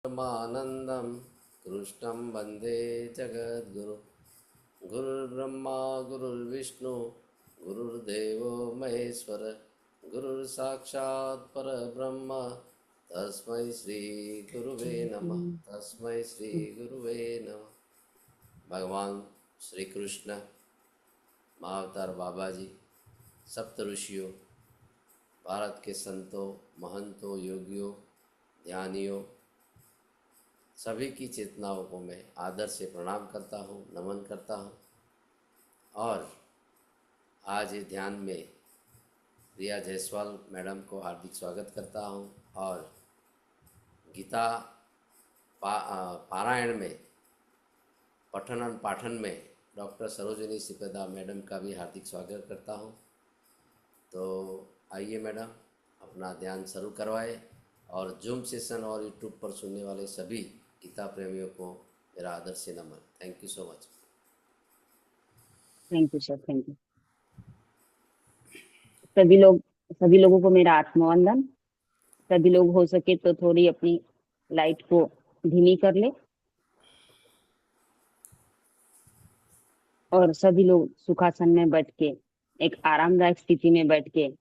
परमानन्दं कृष्णं वन्दे जगद्गुरु। गुरुर्ब्रह्मा गुरुर्विष्णु गुरुर्देवो महेश्वर गुरुर्साक्षात् परब्रह्म तस्मै श्री गुरुवे नमः। तस्मै श्री गुरुवे नमः। भगवान श्री कृष्ण, महाअवतार बाबा जी, सप्त ऋषियों, भारत के संतों, महंतों, योगियों, ध्यानियों, सभी की चेतनाओं को मैं आदर से प्रणाम करता हूँ, नमन करता हूँ। और आज इस ध्यान में प्रिया जायसवाल मैडम को हार्दिक स्वागत करता हूँ। और गीता पारायण में, पठन और पाठन में डॉक्टर सरोजिनी सिपेदा मैडम का भी हार्दिक स्वागत करता हूँ। तो आइए मैडम, अपना ध्यान शुरू करवाए। और जूम सेशन और यूट्यूब पर सुनने वाले सभी गीता प्रेमियों को मेरा आदर से नमन। Thank you so much. Thank you sir, thank you. सभी लोगों को मेरा आत्मवंदन। सभी लोग हो सके तो थोड़ी अपनी लाइट को धीमी कर ले और सभी लोग सुखासन में बैठ के, एक आरामदायक स्थिति में बैठ जाए।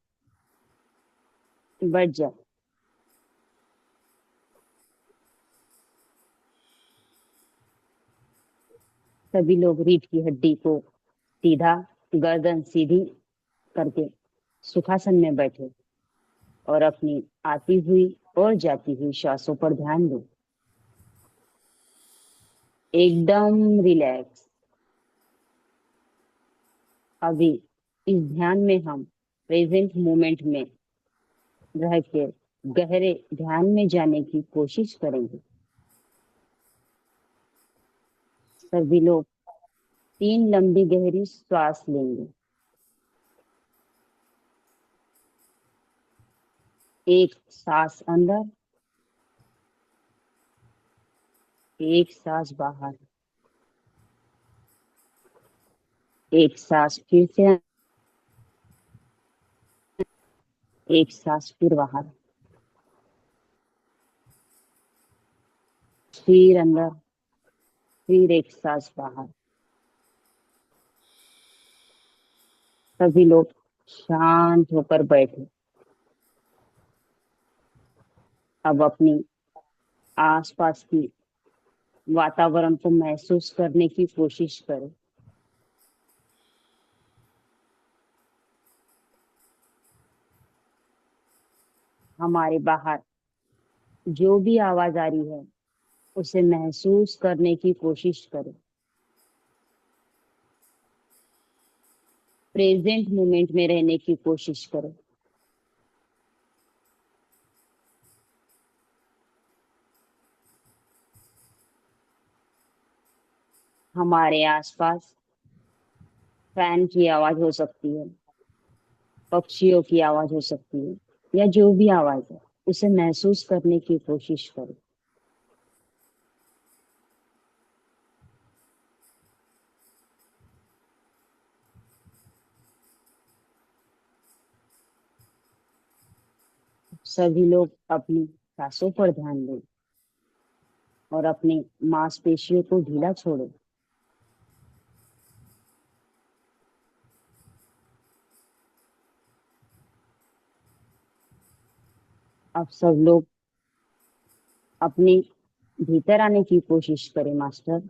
सभी लोग रीढ़ की हड्डी को सीधा, गर्दन सीधी करके सुखासन में बैठे और अपनी आती हुई और जाती हुई श्वासों पर ध्यान दो। एकदम रिलैक्स। अभी इस ध्यान में हम प्रेजेंट मोमेंट में रह के गहरे ध्यान में जाने की कोशिश करेंगे। सभी लोग 3 लंबी गहरी श्वास लेंगे। एक सांस अंदर, एक सांस बाहर, एक सांस फिर से, एक सांस फिर बाहर, फिर अंदर, फिर एक सांस बाहर। सभी लोग शांत होकर बैठे। अब अपनी आसपास की वातावरण को महसूस करने की कोशिश करें। हमारे बाहर जो भी आवाज आ रही है उसे महसूस करने की कोशिश करें। प्रेजेंट मोमेंट में रहने की कोशिश करें। हमारे आसपास फैन की आवाज हो सकती है, पक्षियों की आवाज हो सकती है, या जो भी आवाज है उसे महसूस करने की कोशिश करें। सभी लोग अपनी सांसों पर ध्यान दें और अपनी मांसपेशियों को ढीला छोड़ें। अब सब लोग अपने भीतर आने की कोशिश करें। मास्टर,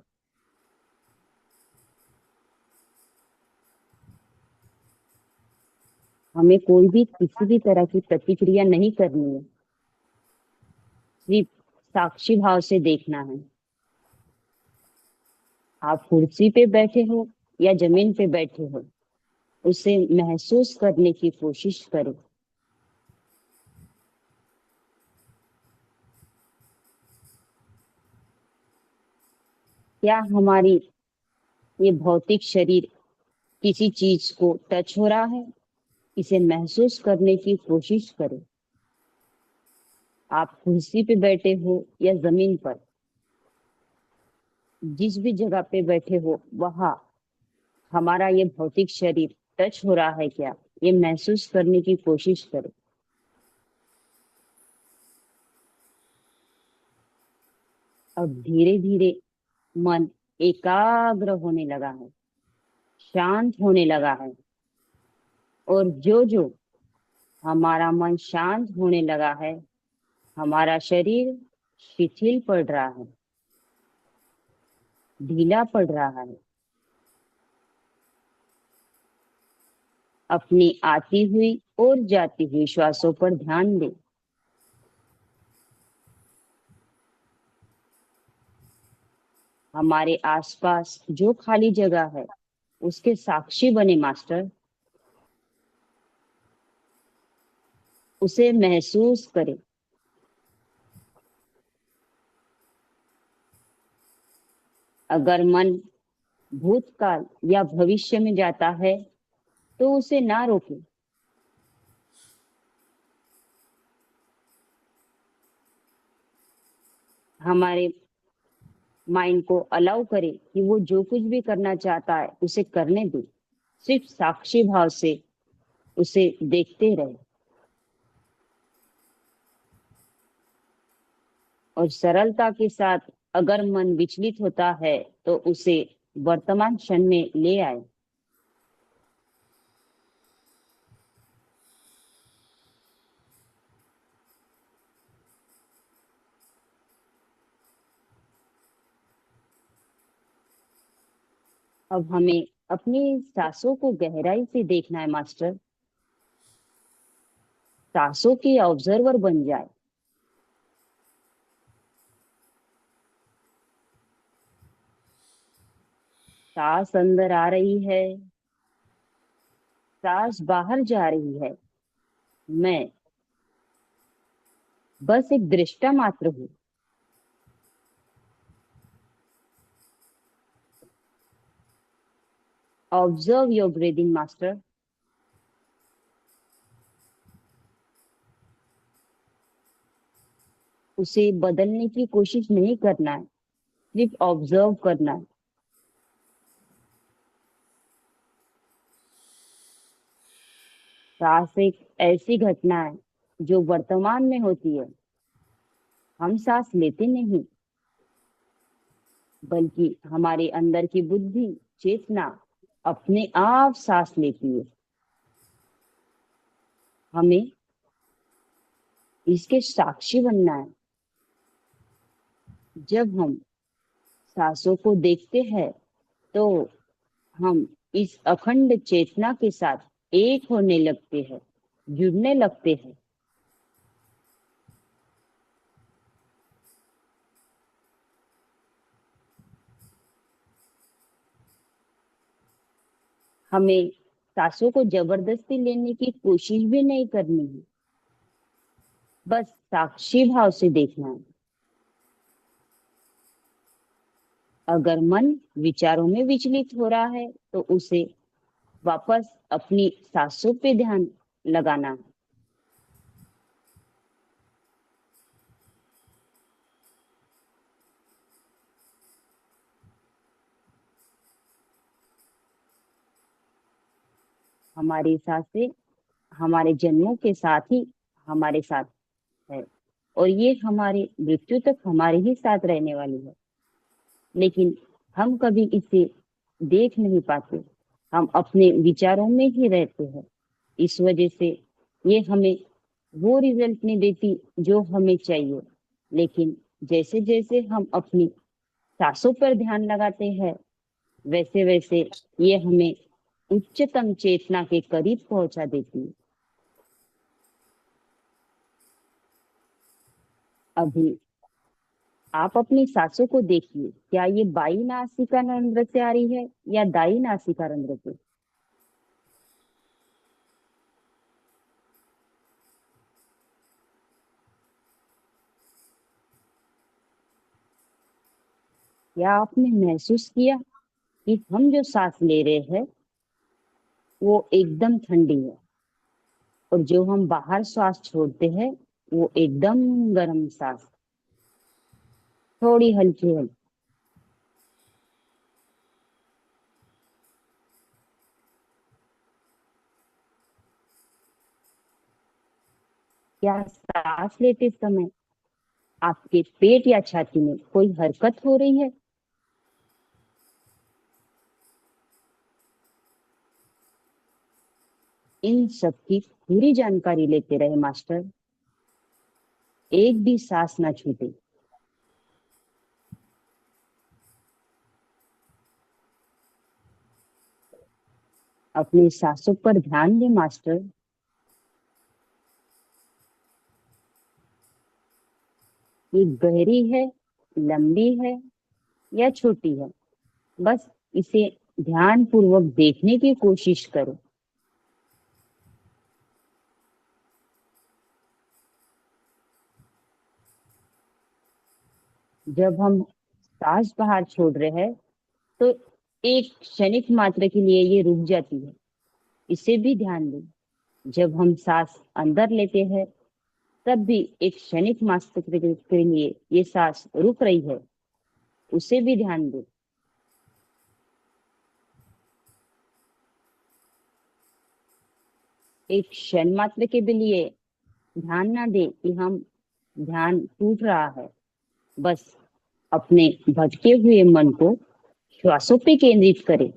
हमें कोई भी किसी भी तरह की प्रतिक्रिया नहीं करनी है, सिर्फ साक्षी भाव से देखना है। आप कुर्सी पे बैठे हो या जमीन पे बैठे हो, उसे महसूस करने की कोशिश करें। क्या हमारी ये भौतिक शरीर किसी चीज को टच हो रहा है? इसे महसूस करने की कोशिश करें। आप कुर्सी पे बैठे हो या जमीन पर, जिस भी जगह पे बैठे हो वहां हमारा ये भौतिक शरीर टच हो रहा है क्या, ये महसूस करने की कोशिश करें। अब धीरे धीरे मन एकाग्र होने लगा है, शांत होने लगा है। और जो जो हमारा मन शांत होने लगा है, हमारा शरीर शिथिल पड़ रहा है, ढीला पड़ रहा है। अपनी आती हुई और जाती हुई श्वासों पर ध्यान दें। हमारे आसपास जो खाली जगह है उसके साक्षी बने मास्टर। उसे महसूस करें। अगर मन भूतकाल या भविष्य में जाता है तो उसे ना रोकें। हमारे माइंड को अलाउ करें कि वो जो कुछ भी करना चाहता है उसे करने दे। सिर्फ साक्षी भाव से उसे देखते रहे। और सरलता के साथ अगर मन विचलित होता है तो उसे वर्तमान क्षण में ले आए। अब हमें अपनी सांसों को गहराई से देखना है मास्टर। सांसों के ऑब्जर्वर बन जाए। सांस अंदर आ रही है, सांस बाहर जा रही है। मैं बस एक दृष्टा मात्र हूँ। Observe your breathing master. उसे बदलने की कोशिश नहीं करना है, सिर्फ ऑब्जर्व करना है। सांस एक ऐसी घटना है जो वर्तमान में होती है। हम सांस लेते नहीं, बल्कि हमारे अंदर की बुद्धि, चेतना अपने आप सांस लेती है। हमें इसके साक्षी बनना है। जब हम सांसों को देखते हैं तो हम इस अखंड चेतना के साथ एक होने लगते हैं, जुड़ने लगते हैं। हमें सांसों को जबरदस्ती लेने की कोशिश भी नहीं करनी है, बस साक्षी भाव से देखना है। अगर मन विचारों में विचलित हो रहा है तो उसे वापस अपनी सांसों पे ध्यान लगाना है। हमारी सांसें हमारे जन्मों के साथ ही हमारे साथ है, और ये हमारी मृत्यु तक हमारे ही साथ रहने वाली है। लेकिन हम कभी इसे देख नहीं पाते। हम अपने विचारों में ही रहते हैं। इस वजह से ये हमें वो रिजल्ट नहीं देती जो हमें चाहिए। लेकिन जैसे जैसे हम अपनी सांसों पर ध्यान लगाते हैं, वैसे वैसे ये हमें उच्चतम चेतना के करीब पहुंचा देती है। अभी आप अपनी सांसों को देखिए, क्या ये बाई नासिका रंध्र से आ रही है या दाई नासिका रंध्र से। क्या आपने महसूस किया कि हम जो सांस ले रहे हैं वो एकदम ठंडी है, और जो हम बाहर श्वास छोड़ते हैं वो एकदम गर्म सांस, थोड़ी हल्की हल्की। क्या सांस लेते समय आपके पेट या छाती में कोई हरकत हो रही है? इन सब की पूरी जानकारी लेते रहे मास्टर, एक भी सांस ना छूटे। अपनी सांसों पर ध्यान दें मास्टर। ये गहरी है, लंबी है या छोटी है, बस इसे ध्यान पूर्वक देखने की कोशिश करो। जब हम सांस बाहर छोड़ रहे हैं तो एक क्षणिक मात्र के लिए ये रुक जाती है, इसे भी ध्यान दें। जब हम सांस अंदर लेते हैं तब भी एक क्षणिक मात्र के लिए ये सांस रुक रही है, उसे भी ध्यान दें। एक क्षण मात्र के भी लिए ध्यान ना दे कि हम ध्यान टूट रहा है, बस अपने भटके हुए मन को श्वासों पे केंद्रित करें।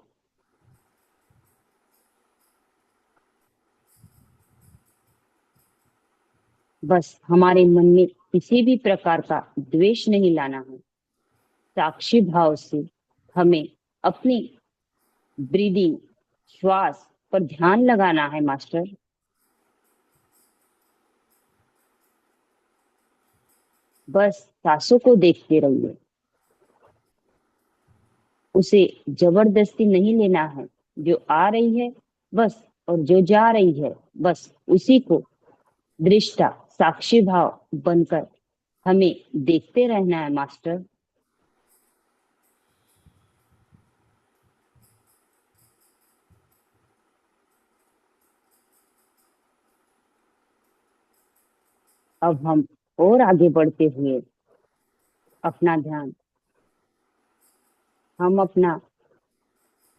बस हमारे मन में किसी भी प्रकार का द्वेष नहीं लाना है। साक्षी भाव से हमें अपनी ब्रीदिंग, श्वास पर ध्यान लगाना है मास्टर। बस सांसों को देखते रहिए, उसे जबरदस्ती नहीं लेना है। जो आ रही है बस, और जो जा रही है बस, उसी को दृष्टा साक्षी भाव बनकर हमें देखते रहना है मास्टर। अब हम और आगे बढ़ते हुए अपना ध्यान हम अपना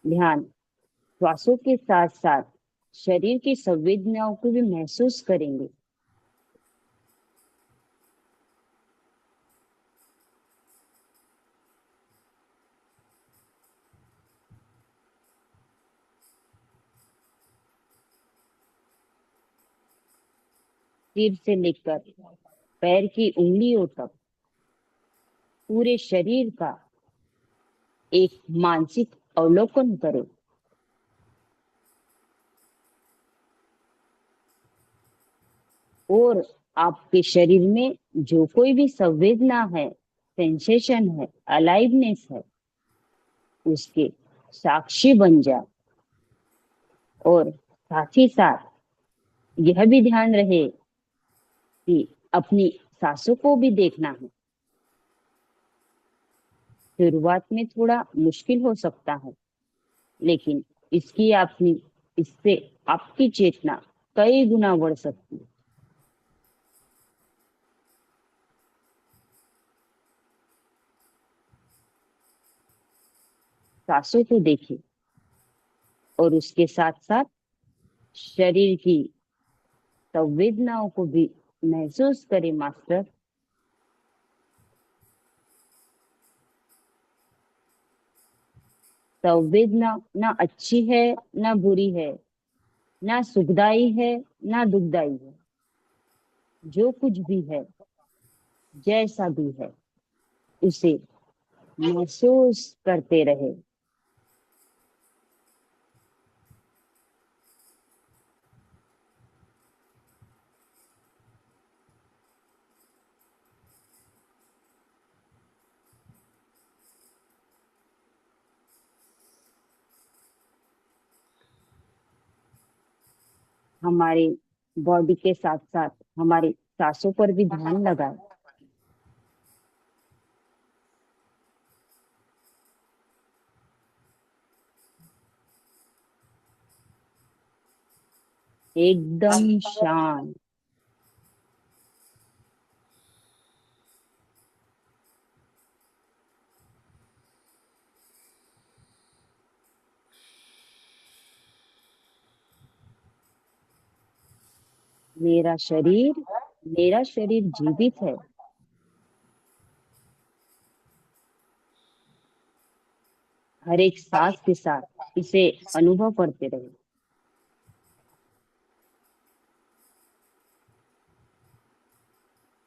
ध्यान श्वासों के साथ साथ शरीर की संवेदनाओं को भी महसूस करेंगे। सिर से लेकर पैर की उंगलियों तक पूरे शरीर का एक मानसिक अवलोकन करें। और आपके शरीर में जो कोई भी संवेदना है, सेंसेशन है, अलाइवनेस है, उसके साक्षी बन जाए। और साथ ही साथ यह भी ध्यान रहे कि अपनी सांसों को भी देखना है। शुरुआत में थोड़ा मुश्किल हो सकता है, लेकिन इससे आपकी चेतना कई गुना बढ़ सकती है। सांसों को देखिए और उसके साथ साथ शरीर की संवेदनाओं को भी महसूस करें मास्टर। संवेदना ना अच्छी है ना बुरी है, ना सुखदाई है ना दुखदाई है। जो कुछ भी है, जैसा भी है, उसे महसूस करते रहे। हमारे बॉडी के साथ साथ हमारे सांसों पर भी ध्यान लगाए। एकदम शांत। मेरा शरीर जीवित है। हर एक सांस के साथ इसे अनुभव करते रहे।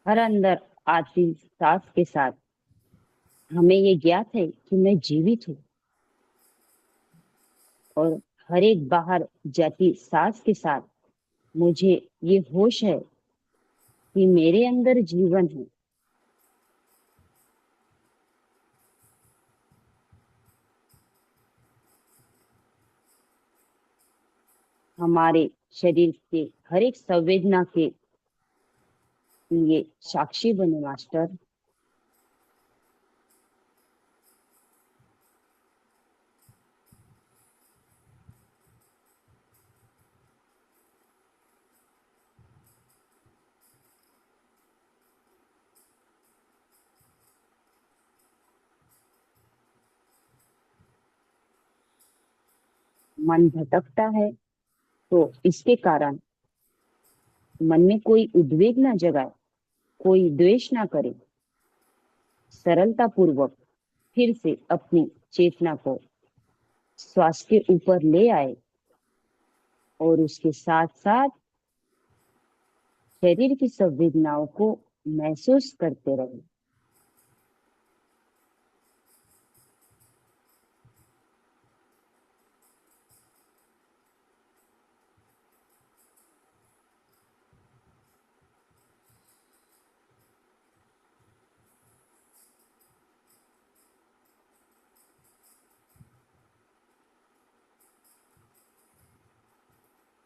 हर अंदर आती सांस के साथ हमें ये ज्ञात है कि मैं जीवित हूँ, और हर एक बाहर जाती सांस के साथ मुझे ये होश है कि मेरे अंदर जीवन है। हमारे शरीर के हर एक संवेदना के लिए साक्षी बने मास्टर। मन भटकता है तो इसके कारण मन में कोई उद्वेग ना जगाए, कोई द्वेष ना करे। सरलता पूर्वक फिर से अपनी चेतना को श्वास के ऊपर ले आए और उसके साथ साथ शरीर की संवेदनाओं को महसूस करते रहे।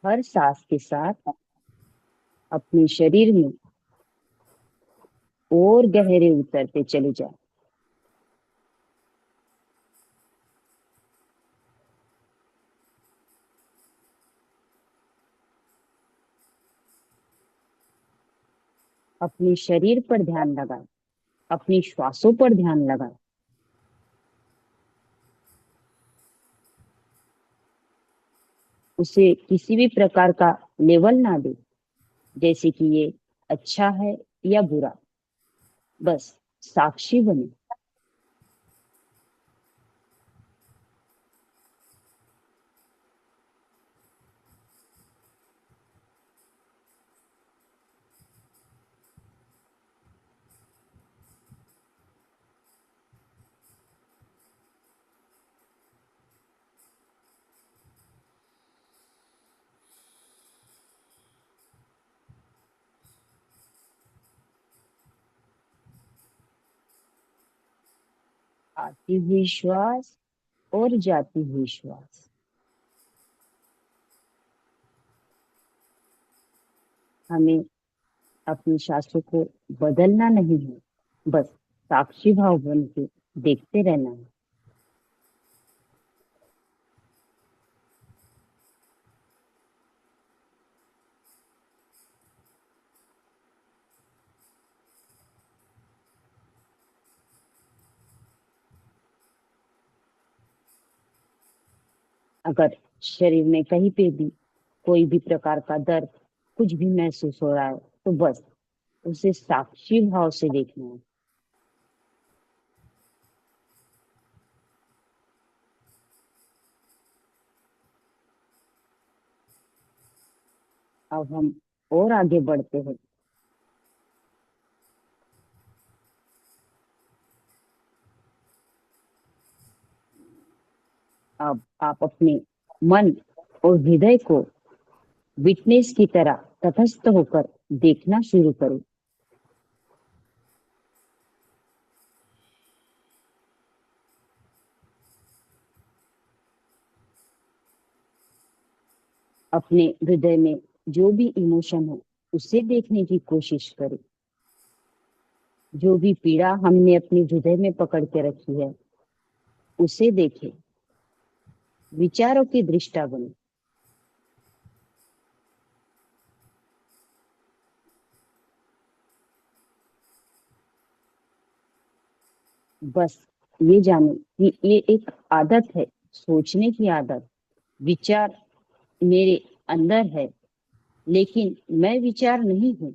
हर सांस के साथ अपने शरीर में और गहरे उतरते चले जाए। अपने शरीर पर ध्यान लगाए, अपनी श्वासों पर ध्यान लगाए। उसे किसी भी प्रकार का लेवल ना दे, जैसे कि ये अच्छा है या बुरा। बस साक्षी बने। आती हुई श्वास और जाती हुई श्वास। हमें अपनी सांसों को बदलना नहीं है, बस साक्षी भाव बन के देखते रहना है। अगर शरीर में कहीं पे भी कोई भी प्रकार का दर्द कुछ भी महसूस हो रहा है तो बस उसे साक्षी भाव से देखना है। अब हम और आगे बढ़ते हैं। अब आप अपने मन और हृदय को विटनेस की तरह तटस्थ होकर देखना शुरू करें। अपने हृदय में जो भी इमोशन हो उसे देखने की कोशिश करें। जो भी पीड़ा हमने अपने हृदय में पकड़ के रखी है उसे देखें। विचारों की दृष्टा बने। बस ये जाने कि ये एक आदत है, सोचने की आदत। विचार मेरे अंदर है, लेकिन मैं विचार नहीं हूं,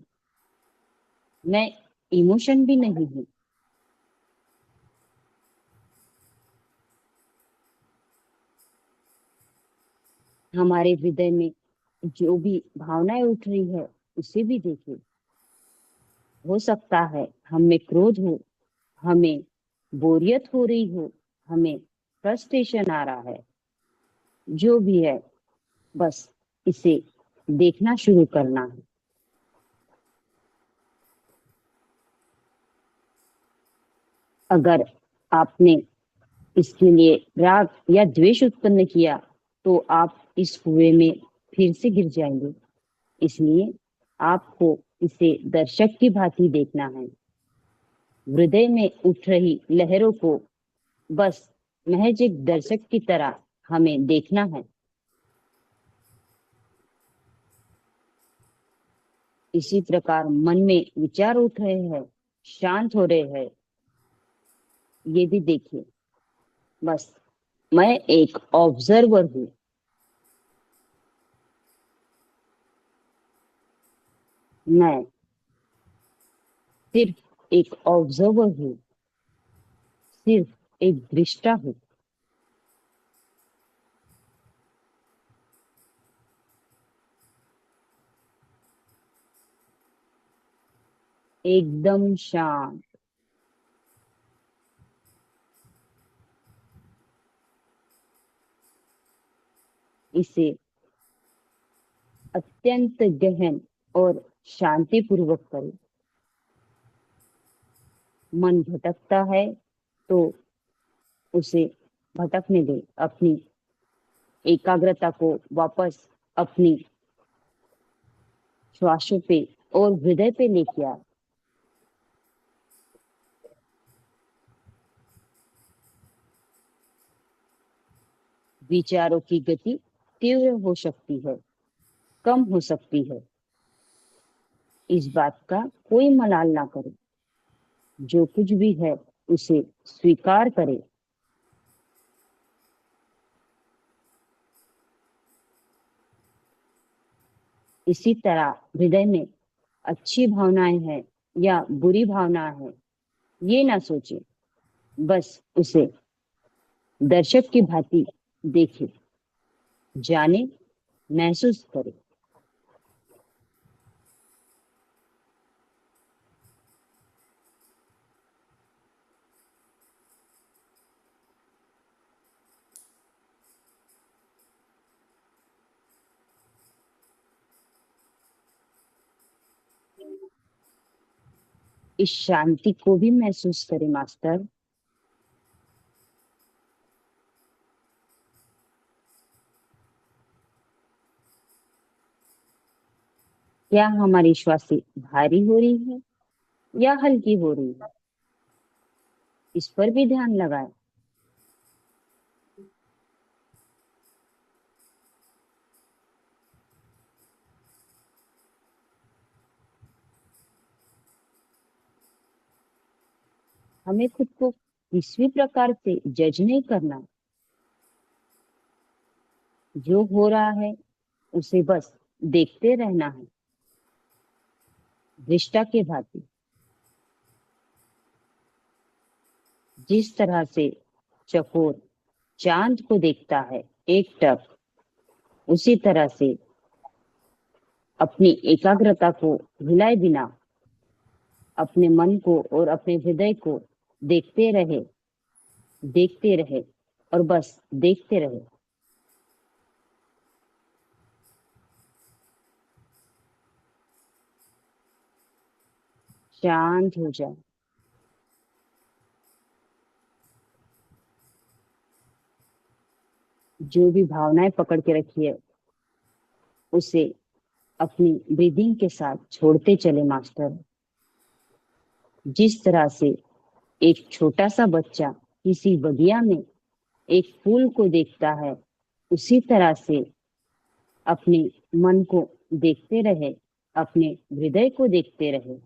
मैं इमोशन भी नहीं हूं। हमारे हृदय में जो भी भावनाएं उठ रही है उसे भी देखिए। हो सकता है हम में क्रोध हो, हमें बोरियत हो रही हो, हमें फ्रस्ट्रेशन आ रहा है, जो भी है बस इसे देखना शुरू करना है। अगर आपने इसके लिए राग या द्वेष उत्पन्न किया तो आप इस कुएं में फिर से गिर जाएंगे। इसलिए आपको इसे दर्शक की भांति देखना है। हृदय में उठ रही लहरों को बस महज एक दर्शक की तरह हमें देखना है। इसी प्रकार मन में विचार उठ रहे हैं, शांत हो रहे हैं, ये भी देखिए। बस मैं एक ऑब्जर्वर हूँ। मैं सिर्फ एक ऑब्जर्वर हूँ, सिर्फ एक दृष्टा हूँ। एकदम शांत। इसे अत्यंत गहन और शांतिपूर्वक करें। मन भटकता है तो उसे भटकने दें। अपनी एकाग्रता को वापस अपनी श्वासों पे और हृदय पे लेके आए। विचारों की गति तीव्र हो सकती है, कम हो सकती है, इस बात का कोई मलाल ना करें। जो कुछ भी है उसे स्वीकार करें। इसी तरह हृदय में अच्छी भावनाएं हैं या बुरी भावना है, ये ना सोचे, बस उसे दर्शक की भांति देखे, जाने, महसूस करे। इस शांति को भी महसूस करें मास्टर। क्या हमारी श्वासें भारी हो रही है या हल्की हो रही है, इस पर भी ध्यान लगाएं। हमें खुद को किसी प्रकार से जज नहीं करना। जो हो रहा है उसे बस देखते रहना है, दृष्टा के भांति। जिस तरह से चकोर चांद को देखता है एकटक, उसी तरह से अपनी एकाग्रता को हिलाए बिना अपने मन को और अपने हृदय को देखते रहे, देखते रहे और बस देखते रहे। शांत हो जाए। जो भी भावनाएं पकड़ के रखी है उसे अपनी ब्रीदिंग के साथ छोड़ते चले मास्टर। जिस तरह से एक छोटा सा बच्चा किसी बगिया में एक फूल को देखता है, उसी तरह से अपने मन को देखते रहे, अपने हृदय को देखते रहे।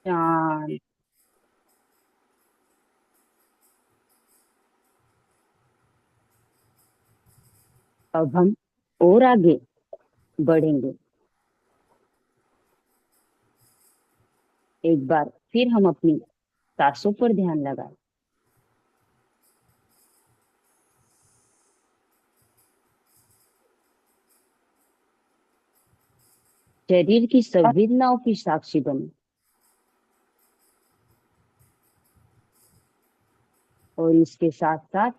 शांत। अब हम और आगे बढ़ेंगे। एक बार फिर हम अपनी सांसों पर ध्यान लगाएं। शरीर की संवेदनाओं की साक्षी बने और इसके साथ साथ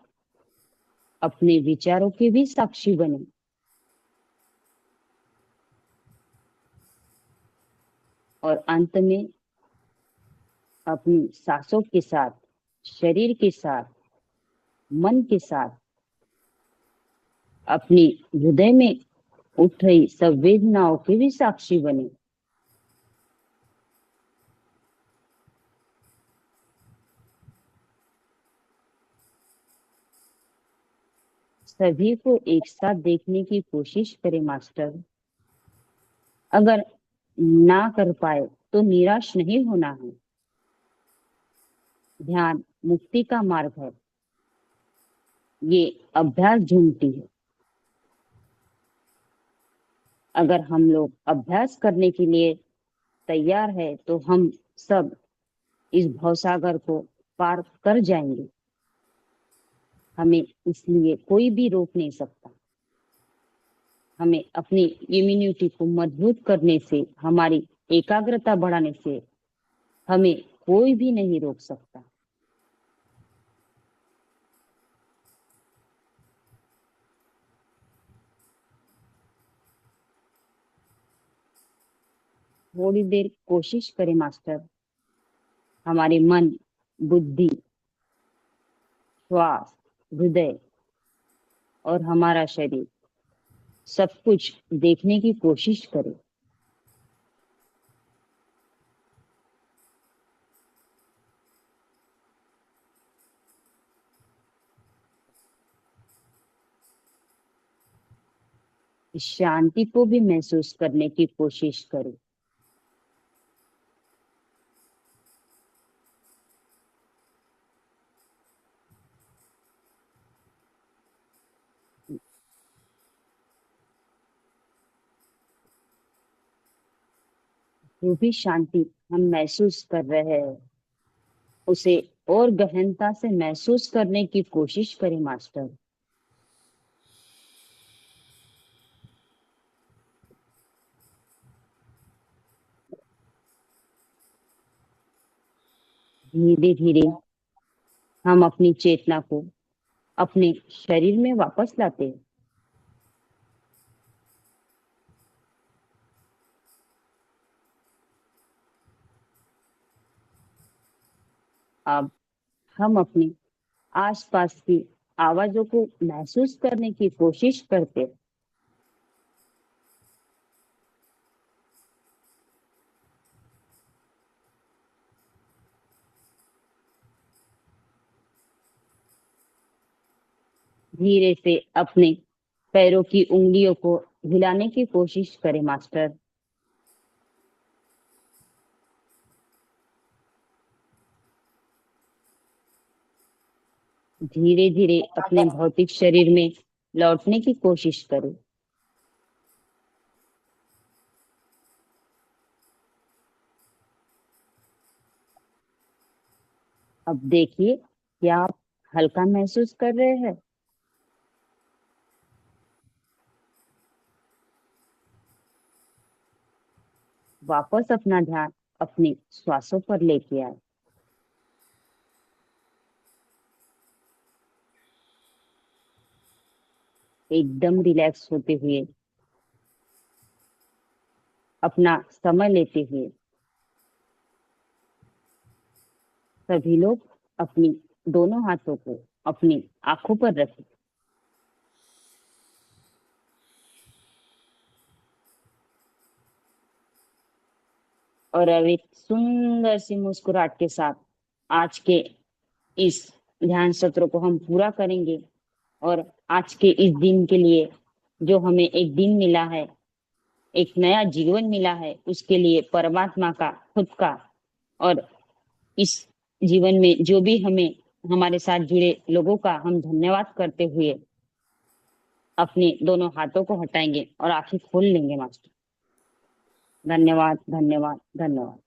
अपने विचारों के भी साक्षी बने। और अंत में अपनी सांसों के साथ, शरीर के साथ, मन के साथ, अपनी हृदय में उठ रही संवेदनाओं के भी साक्षी बने। सभी को एक साथ देखने की कोशिश करें मास्टर। अगर ना कर पाए तो निराश नहीं होना है। ध्यान मुक्ति का मार्ग है, ये अभ्यास ढूंढती है। अगर हम लोग अभ्यास करने के लिए तैयार है तो हम सब इस भवसागर को पार कर जाएंगे। हमें इसलिए कोई भी रोक नहीं सकता। हमें अपनी इम्यूनिटी को मजबूत करने से, हमारी एकाग्रता बढ़ाने से हमें कोई भी नहीं रोक सकता। थोड़ी देर कोशिश करें मास्टर, हमारे मन, बुद्धि, श्वास, हृदय और हमारा शरीर सब कुछ देखने की कोशिश करें। इस शांति को भी महसूस करने की कोशिश करें। जो भी शांति हम महसूस कर रहे हैं उसे और गहनता से महसूस करने की कोशिश करें मास्टर। धीरे धीरे हम अपनी चेतना को अपने शरीर में वापस लाते हैं। अब हम अपनी आसपास की आवाजों को महसूस करने की कोशिश करते हैं। धीरे से अपने पैरों की उंगलियों को हिलाने की कोशिश करें मास्टर। धीरे धीरे अपने भौतिक शरीर में लौटने की कोशिश करें। अब देखिए, क्या आप हल्का महसूस कर रहे हैं? वापस अपना ध्यान अपनी श्वासों पर लेके आए। एकदम रिलैक्स होते हुए, अपना समय लेते हुए सभी लोग अपनी दोनों हाथों को अपनी आंखों पर रखें और अब एक सुंदर सी मुस्कुराहट के साथ आज के इस ध्यान सत्र को हम पूरा करेंगे। और आज के इस दिन के लिए जो हमें एक दिन मिला है, एक नया जीवन मिला है, उसके लिए परमात्मा का, खुद का और इस जीवन में जो भी हमें हमारे साथ जुड़े लोगों का हम धन्यवाद करते हुए अपने दोनों हाथों को हटाएंगे और आंखें खोल लेंगे मास्टर। धन्यवाद, धन्यवाद, धन्यवाद।